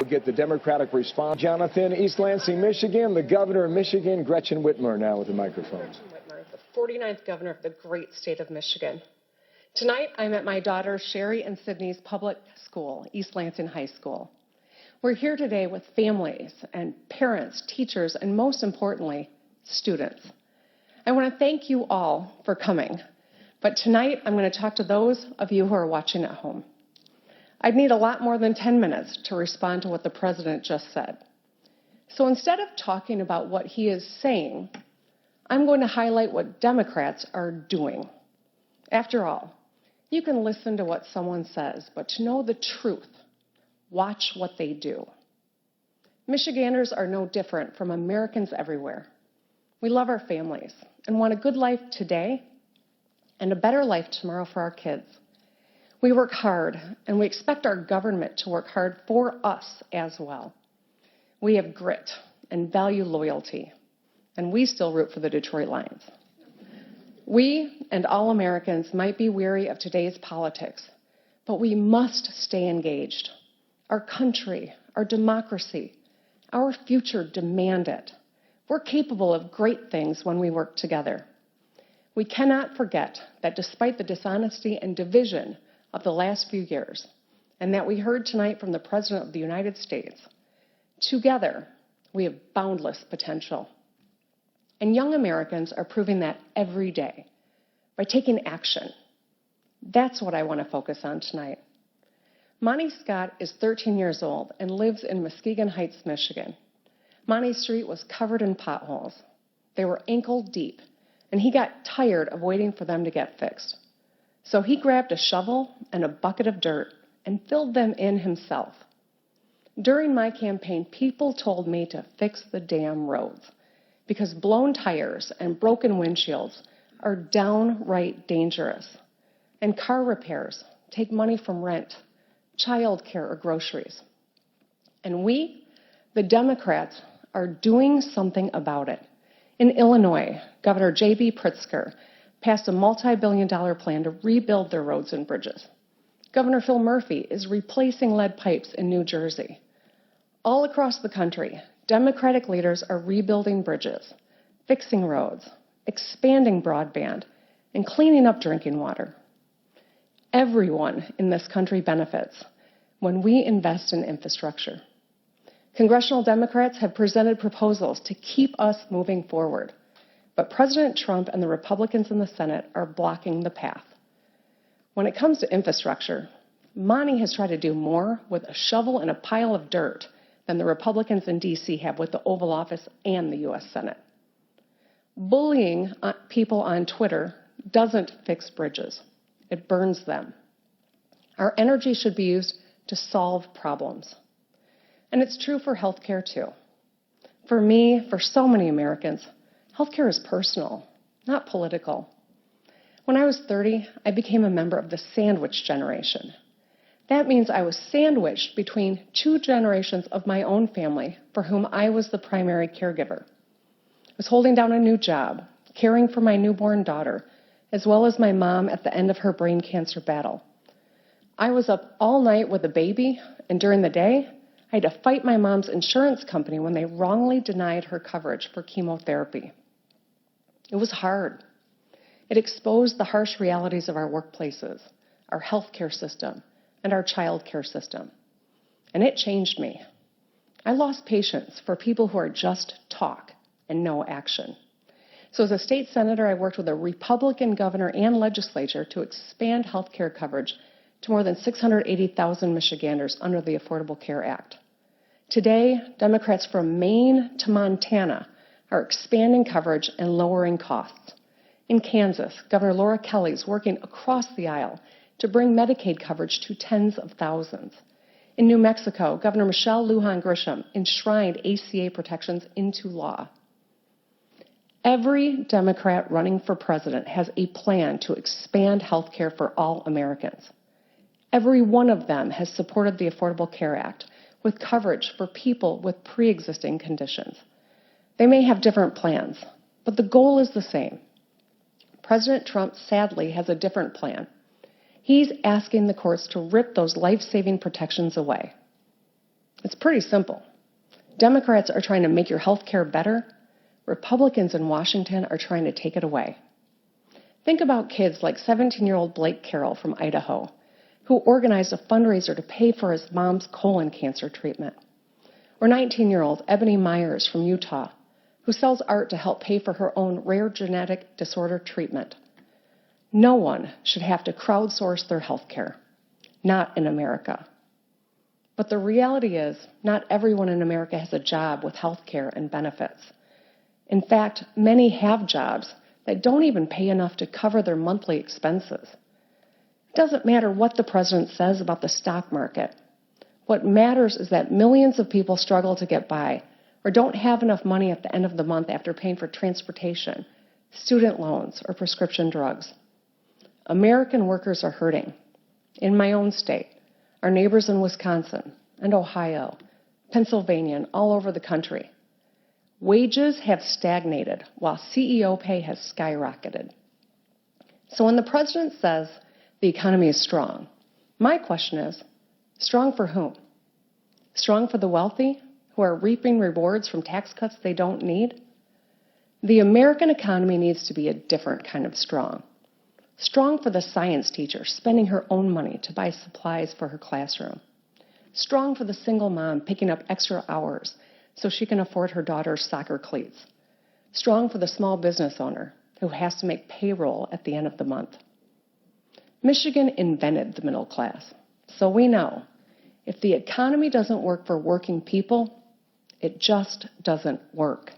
We'll get the Democratic response. Jonathan, East Lansing, Michigan, the governor of Michigan, Gretchen Whitmer, now with the microphones. Whitmer, the 49th governor of the great state of Michigan. Tonight, I'm at my daughter Sherry and Sydney's public school, East Lansing High School. We're here today with families and parents, teachers, and most importantly, students. I want to thank you all for coming, but tonight I'm going to talk to those of you who are watching at home. I'd need a lot more than 10 minutes to respond to what the president just said. So instead of talking about what he is saying, I'm going to highlight what Democrats are doing. After all, you can listen to what someone says, but to know the truth, watch what they do. Michiganders are no different from Americans everywhere. We love our families and want a good life today and a better life tomorrow for our kids. We work hard, and we expect our government to work hard for us as well. We have grit and value loyalty, and we still root for the Detroit Lions. We and all Americans might be weary of today's politics, but we must stay engaged. Our country, our democracy, our future demand it. We're capable of great things when we work together. We cannot forget that despite the dishonesty and division of the last few years, and that we heard tonight from the President of the United States, together we have boundless potential. And young Americans are proving that every day by taking action. That's what I want to focus on tonight. Monty Scott is 13 years old and lives in Muskegon Heights, Michigan. Monty Street was covered in potholes. They were ankle deep, and he got tired of waiting for them to get fixed. So he grabbed a shovel and a bucket of dirt and filled them in himself. During my campaign, people told me to fix the damn roads because blown tires and broken windshields are downright dangerous. And car repairs take money from rent, child care, or groceries. And we, the Democrats, are doing something about it. In Illinois, Governor J.B. Pritzker passed a multi-billion-dollar plan to rebuild their roads and bridges. Governor Phil Murphy is replacing lead pipes in New Jersey. All across the country, Democratic leaders are rebuilding bridges, fixing roads, expanding broadband, and cleaning up drinking water. Everyone in this country benefits when we invest in infrastructure. Congressional Democrats have presented proposals to keep us moving forward. But President Trump and the Republicans in the Senate are blocking the path. When it comes to infrastructure, Monty has tried to do more with a shovel and a pile of dirt than the Republicans in D.C. have with the Oval Office and the U.S. Senate. Bullying people on Twitter doesn't fix bridges. It burns them. Our energy should be used to solve problems. And it's true for healthcare, too. For me, for so many Americans, healthcare is personal, not political. When I was 30, I became a member of the sandwich generation. That means I was sandwiched between two generations of my own family for whom I was the primary caregiver. I was holding down a new job, caring for my newborn daughter, as well as my mom at the end of her brain cancer battle. I was up all night with a baby, and during the day, I had to fight my mom's insurance company when they wrongly denied her coverage for chemotherapy. It was hard. It exposed the harsh realities of our workplaces, our healthcare system, and our child care system. And it changed me. I lost patience for people who are just talk and no action. So as a state senator, I worked with a Republican governor and legislature to expand healthcare coverage to more than 680,000 Michiganders under the Affordable Care Act. Today, Democrats from Maine to Montana are expanding coverage and lowering costs. In Kansas, Governor Laura Kelly is working across the aisle to bring Medicaid coverage to tens of thousands. In New Mexico, Governor Michelle Lujan Grisham enshrined ACA protections into law. Every Democrat running for president has a plan to expand health care for all Americans. Every one of them has supported the Affordable Care Act with coverage for people with pre-existing conditions. They may have different plans, but the goal is the same. President Trump, sadly, has a different plan. He's asking the courts to rip those life-saving protections away. It's pretty simple. Democrats are trying to make your health care better. Republicans in Washington are trying to take it away. Think about kids like 17-year-old Blake Carroll from Idaho, who organized a fundraiser to pay for his mom's colon cancer treatment. Or 19-year-old Ebony Myers from Utah, who sells art to help pay for her own rare genetic disorder treatment. No one should have to crowdsource their health care. Not in America. But the reality is, not everyone in America has a job with health care and benefits. In fact, many have jobs that don't even pay enough to cover their monthly expenses. It doesn't matter what the president says about the stock market. What matters is that millions of people struggle to get by or don't have enough money at the end of the month after paying for transportation, student loans, or prescription drugs. American workers are hurting. In my own state, our neighbors in Wisconsin and Ohio, Pennsylvania, and all over the country. Wages have stagnated while CEO pay has skyrocketed. So when the president says the economy is strong, my question is, strong for whom? Strong for the wealthy who are reaping rewards from tax cuts they don't need? The American economy needs to be a different kind of strong. Strong for the science teacher spending her own money to buy supplies for her classroom. Strong for the single mom picking up extra hours so she can afford her daughter's soccer cleats. Strong for the small business owner who has to make payroll at the end of the month. Michigan invented the middle class, so we know if the economy doesn't work for working people, it just doesn't work.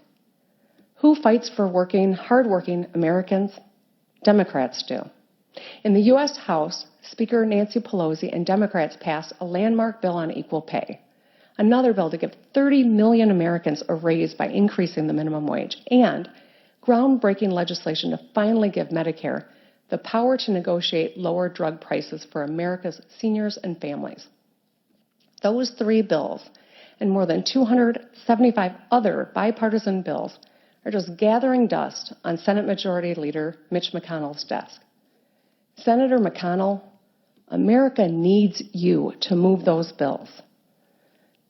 Who fights for hardworking Americans? Democrats do. In the U.S. House, Speaker Nancy Pelosi and Democrats passed a landmark bill on equal pay, another bill to give 30 million Americans a raise by increasing the minimum wage, and groundbreaking legislation to finally give Medicare the power to negotiate lower drug prices for America's seniors and families. Those three bills and more than 275 other bipartisan bills are just gathering dust on Senate Majority Leader Mitch McConnell's desk. Senator McConnell, America needs you to move those bills.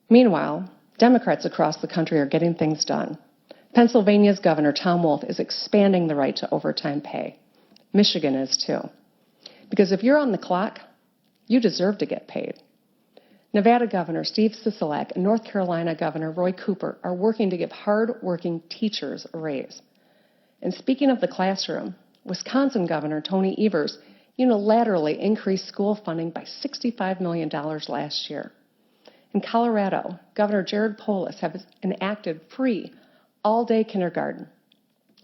Meanwhile, Democrats across the country are getting things done. Pennsylvania's Governor Tom Wolf is expanding the right to overtime pay. Michigan is too. Because if you're on the clock, you deserve to get paid. Nevada Governor Steve Sisolak and North Carolina Governor Roy Cooper are working to give hard-working teachers a raise. And speaking of the classroom, Wisconsin Governor Tony Evers unilaterally increased school funding by $65 million last year. In Colorado, Governor Jared Polis has enacted free all-day kindergarten.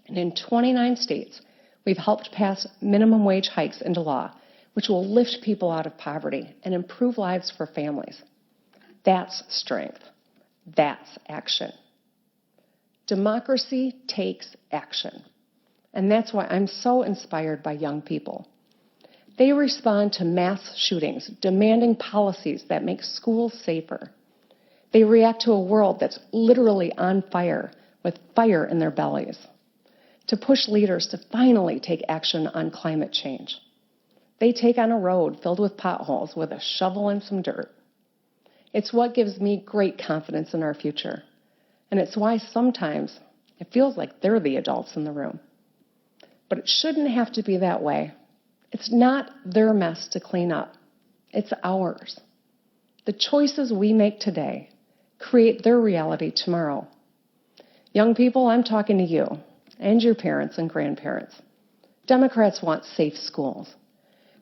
And in 29 states, we've helped pass minimum wage hikes into law, which will lift people out of poverty and improve lives for families. That's strength. That's action. Democracy takes action. And that's why I'm so inspired by young people. They respond to mass shootings, demanding policies that make schools safer. They react to a world that's literally on fire, with fire in their bellies, to push leaders to finally take action on climate change. They take on a road filled with potholes with a shovel and some dirt. It's what gives me great confidence in our future. And it's why sometimes it feels like they're the adults in the room. But it shouldn't have to be that way. It's not their mess to clean up. It's ours. The choices we make today create their reality tomorrow. Young people, I'm talking to you and your parents and grandparents. Democrats want safe schools.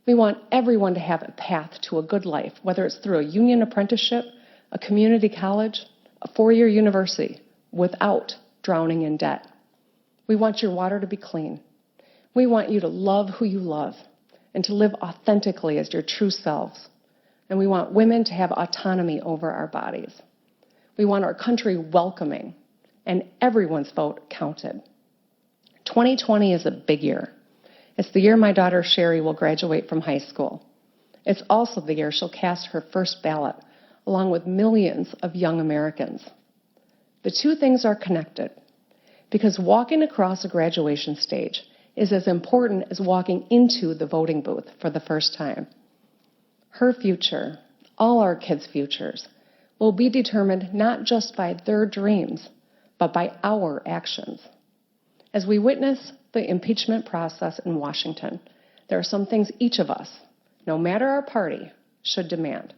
We want everyone to have a path to a good life, whether it's through a union apprenticeship, a community college, a four-year university, without drowning in debt. We want your water to be clean. We want you to love who you love and to live authentically as your true selves. And we want women to have autonomy over our bodies. We want our country welcoming, and everyone's vote counted. 2020 is a big year. It's the year my daughter Sherry will graduate from high school. It's also the year she'll cast her first ballot, along with millions of young Americans. The two things are connected, because walking across a graduation stage is as important as walking into the voting booth for the first time. Her future, all our kids' futures, will be determined not just by their dreams, but by our actions. As we witness the impeachment process in Washington, there are some things each of us, no matter our party, should demand.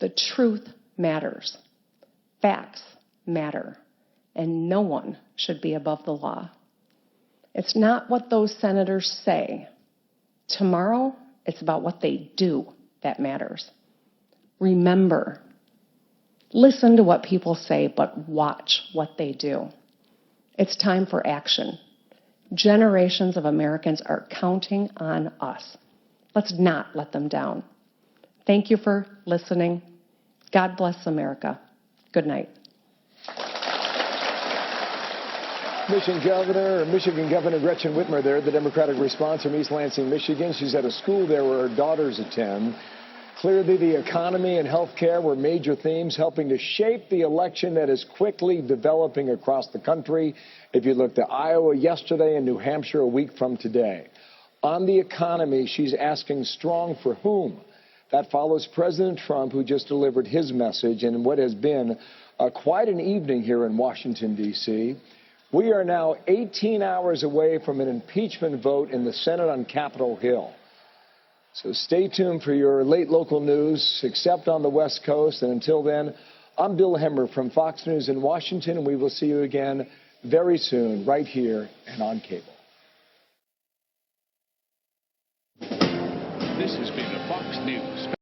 The truth matters. Facts matter. And no one should be above the law. It's not what those senators say. Tomorrow, it's about what they do that matters. Remember, listen to what people say, but watch what they do. It's time for action. Generations of Americans are counting on us. Let's not let them down. Thank you for listening. God bless America. Good night. Michigan Governor Gretchen Whitmer there, the Democratic response from East Lansing, Michigan. She's at a school there where her daughters attend. Clearly, the economy and health care were major themes helping to shape the election that is quickly developing across the country. If you looked at Iowa yesterday and New Hampshire a week from today. On the economy, she's asking strong for whom? That follows President Trump, who just delivered his message in what has been quite an evening here in Washington, D.C. We are now 18 hours away from an impeachment vote in the Senate on Capitol Hill. So stay tuned for your late local news, except on the West Coast. And until then, I'm Bill Hemmer from Fox News in Washington, and we will see you again very soon, right here and on cable. This has been a Fox News